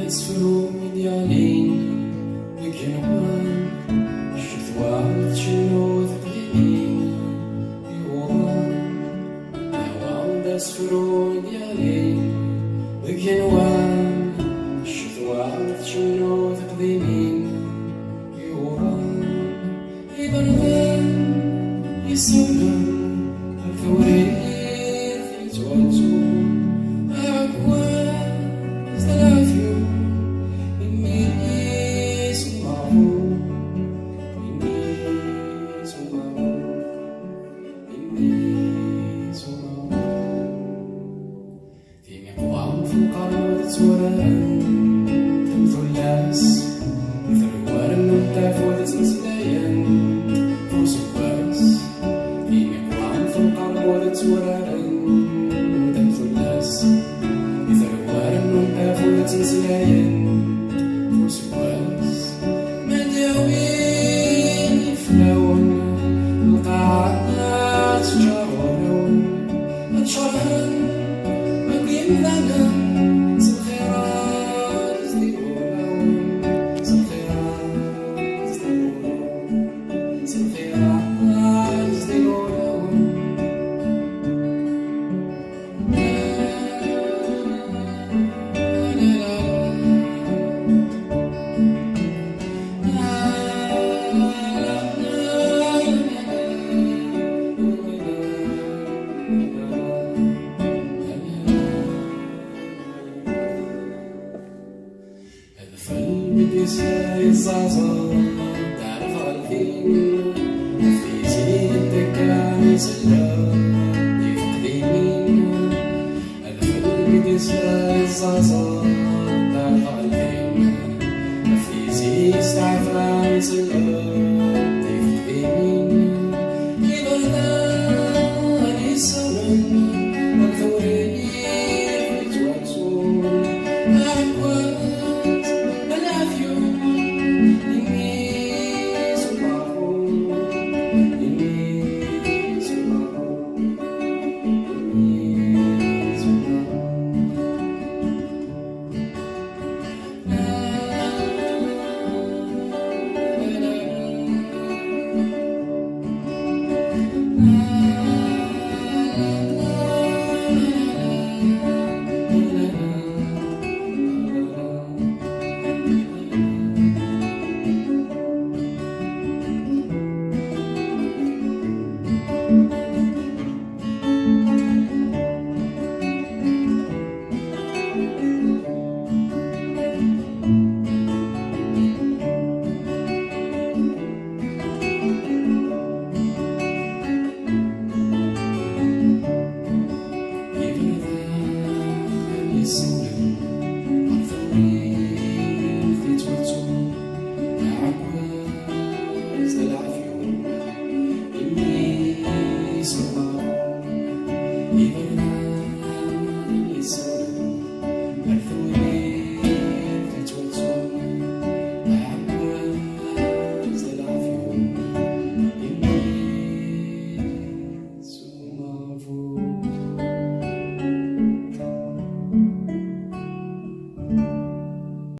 يسفروا مليانين بكنوان الشتوات شنو ثقيلين يوان نوام يسفروا مليانين بكنوان الشتوات شنو ثقيلين يوان إذا الغان يسولن الثوريث يتواتو الزازا تعرف عالفين نفيتي الدكان سلا يفقديني الفيلم بيسلا الزازا تعرف عالفين نفيتي استعفاني سلا يفقديني يضلني سولن الثوري يتواتو Soon